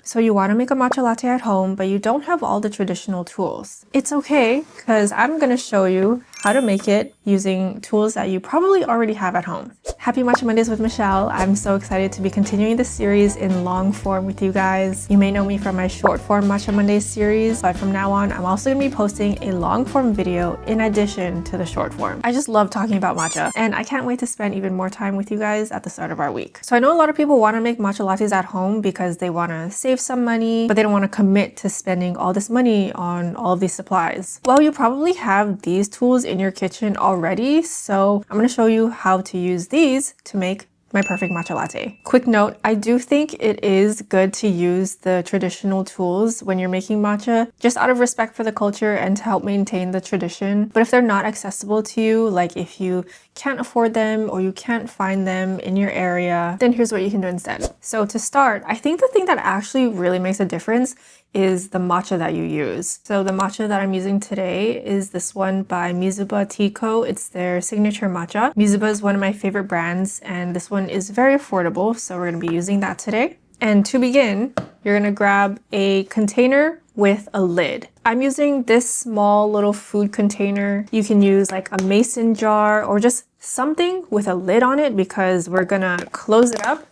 So you want to make a matcha latte at home, but you don't have all the traditional tools. It's okay, because I'm going to show you how to make it using tools that you probably already have at home. Happy Matcha Mondays with Michelle. I'm so excited to be continuing this series in long form with you guys. You may know me from my short form Matcha Mondays series, but from now on, I'm also going to be posting a long form video in addition to the short form. I just love talking about matcha, and I can't wait to spend even more time with you guys at the start of our week. So I know a lot of people want to make matcha lattes at home because they want to save some money, but they don't want to commit to spending all this money on all of these supplies. Well, you probably have these tools in your kitchen already, so I'm going to show you how to use these to make my perfect matcha latte. Quick note, I do think it is good to use the traditional tools when you're making matcha, just out of respect for the culture and to help maintain the tradition. But if they're not accessible to you, like if you can't afford them or you can't find them in your area, then here's what you can do instead. So to start, I think the thing that actually really makes a difference is the matcha that you use. So the matcha that I'm using today is this one by Mizuba Tea Co. It's their signature matcha. Mizuba is one of my favorite brands, and this one is very affordable, so we're going to be using that today. And to begin, you're going to grab a container with a lid. I'm using this small little food container. You can use like a mason jar or just something with a lid on it because we're gonna close it up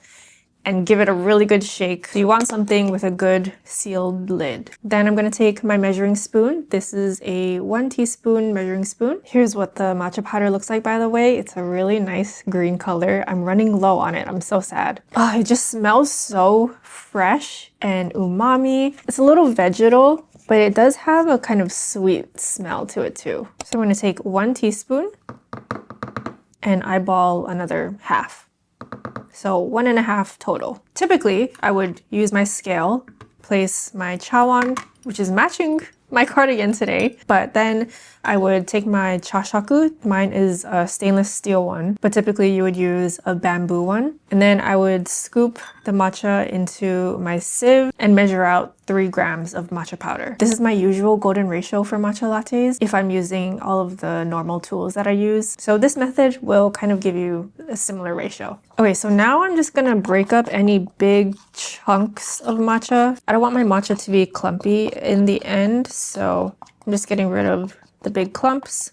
and give it a really good shake. So you want something with a good sealed lid. Then I'm gonna take my measuring spoon. This is a 1 teaspoon measuring spoon. Here's what the matcha powder looks like, by the way. It's a really nice green color. I'm running low on it. I'm so sad. Oh, it just smells so fresh and umami. It's a little vegetal, but it does have a kind of sweet smell to it too. So I'm gonna take 1 teaspoon and eyeball another half. So 1.5 total. Typically, I would use my scale, place my chawan, which is matching my cardigan today, but then I would take my chashaku. Mine is a stainless steel one, but typically you would use a bamboo one. And then I would scoop the matcha into my sieve and measure out 3 grams of matcha powder. This is my usual golden ratio for matcha lattes if I'm using all of the normal tools that I use. So this method will kind of give you a similar ratio. Okay, so now I'm just gonna break up any big chunks of matcha. I don't want my matcha to be clumpy in the end, so I'm just getting rid of the big clumps.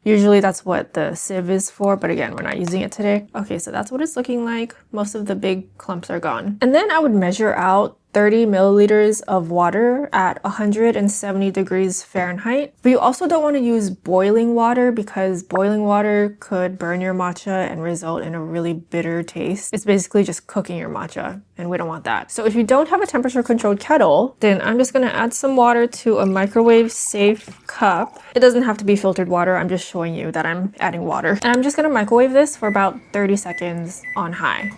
Usually that's what the sieve is for, but again, we're not using it today. Okay, so that's what it's looking like. Most of the big clumps are gone. And then I would measure out 30 milliliters of water at 170 degrees Fahrenheit. But you also don't want to use boiling water because boiling water could burn your matcha and result in a really bitter taste. It's basically just cooking your matcha, and we don't want that. So if you don't have a temperature controlled kettle, then I'm just going to add some water to a microwave safe cup. It doesn't have to be filtered water. I'm just showing you that I'm adding water. And I'm just going to microwave this for about 30 seconds on high.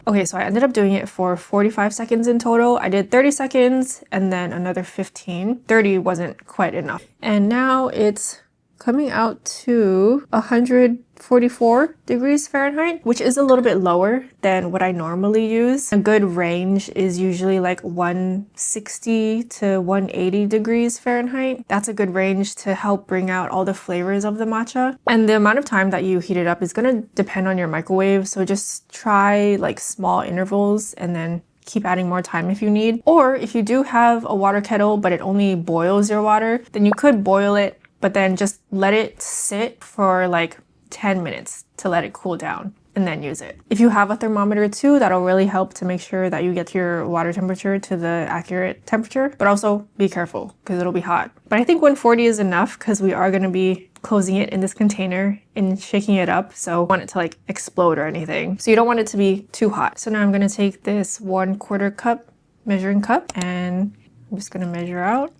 Okay, so I ended up doing it for 45 seconds in total. I did 30 seconds and then another 15. 30 wasn't quite enough. And now it's coming out to 144 degrees Fahrenheit, which is a little bit lower than what I normally use. A good range is usually like 160 to 180 degrees Fahrenheit. That's a good range to help bring out all the flavors of the matcha. And the amount of time that you heat it up is gonna depend on your microwave, so just try like small intervals and then keep adding more time if you need. Or if you do have a water kettle but it only boils your water, then you could boil it but then just let it sit for like 10 minutes to let it cool down and then use it. If you have a thermometer too, that'll really help to make sure that you get your water temperature to the accurate temperature, but also be careful because it'll be hot. But I think 140 is enough because we are gonna be closing it in this container and shaking it up, so I don't want it to like explode or anything. So you don't want it to be too hot. So now I'm gonna take this 1/4 cup measuring cup and I'm just gonna measure out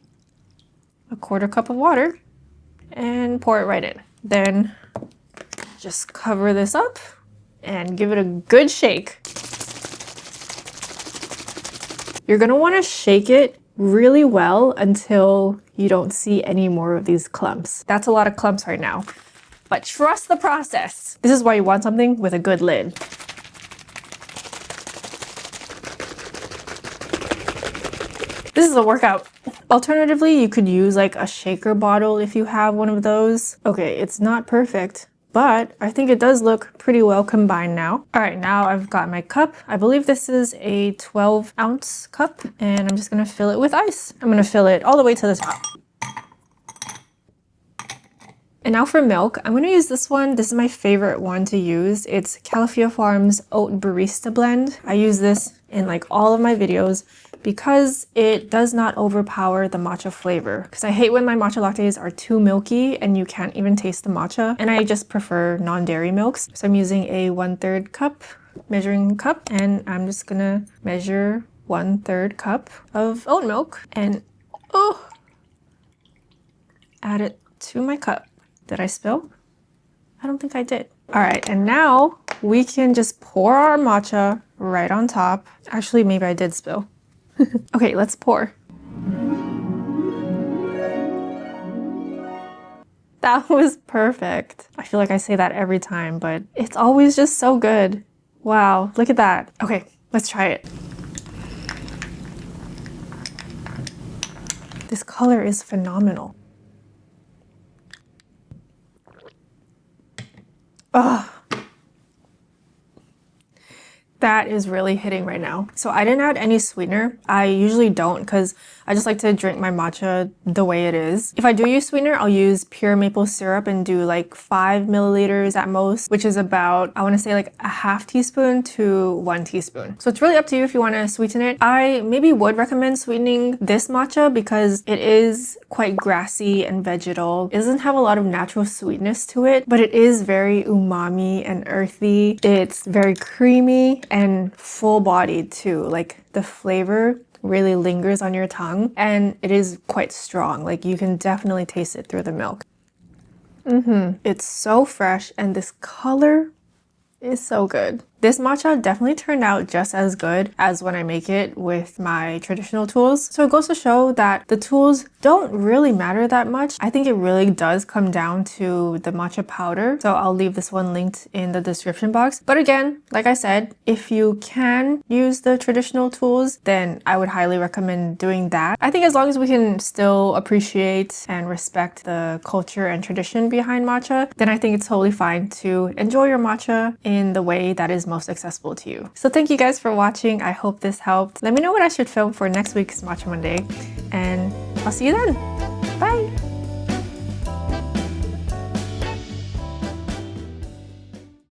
1/4 cup of water and pour it right in. Then just cover this up and give it a good shake. You're gonna wanna shake it really well until you don't see any more of these clumps. That's a lot of clumps right now, but trust the process. This is why you want something with a good lid. This is a workout. Alternatively, you could use like a shaker bottle if you have one of those. Okay, it's not perfect, but I think it does look pretty well combined now. All right, now I've got my cup. I believe this is a 12-ounce cup, and I'm just gonna fill it with ice. I'm gonna fill it all the way to the top. And now for milk, I'm going to use this one. This is my favorite one to use. It's Califia Farms Oat Barista Blend. I use this in like all of my videos because it does not overpower the matcha flavor. Because I hate when my matcha lattes are too milky and you can't even taste the matcha. And I just prefer non-dairy milks. So I'm using a 1/3 cup measuring cup, and I'm just going to measure 1/3 cup of oat milk and add it to my cup. Did I spill? I don't think I did. All right, and now we can just pour our matcha right on top. Actually, maybe I did spill. Okay, let's pour. That was perfect. I feel like I say that every time, but it's always just so good. Wow, look at that. Okay, let's try it. This color is phenomenal. Ugh. That is really hitting right now. So I didn't add any sweetener. I usually don't because I just like to drink my matcha the way it is. If I do use sweetener, I'll use pure maple syrup and do like 5 milliliters at most, which is about, I want to say like a half teaspoon to 1 teaspoon. So it's really up to you if you want to sweeten it. I maybe would recommend sweetening this matcha because it is quite grassy and vegetal. It doesn't have a lot of natural sweetness to it, but it is very umami and earthy. It's very creamy and full-bodied too. Like the flavor really lingers on your tongue and it is quite strong. Like you can definitely taste it through the milk. It's so fresh and this color is so good. This matcha definitely turned out just as good as when I make it with my traditional tools. So it goes to show that the tools don't really matter that much. I think it really does come down to the matcha powder. So I'll leave this one linked in the description box. But again, like I said, if you can use the traditional tools, then I would highly recommend doing that. I think as long as we can still appreciate and respect the culture and tradition behind matcha, then I think it's totally fine to enjoy your matcha in the way that is most accessible to you. So thank you guys for watching. I hope this helped. Let me know what I should film for next week's Matcha Monday, and I'll see you then. Bye!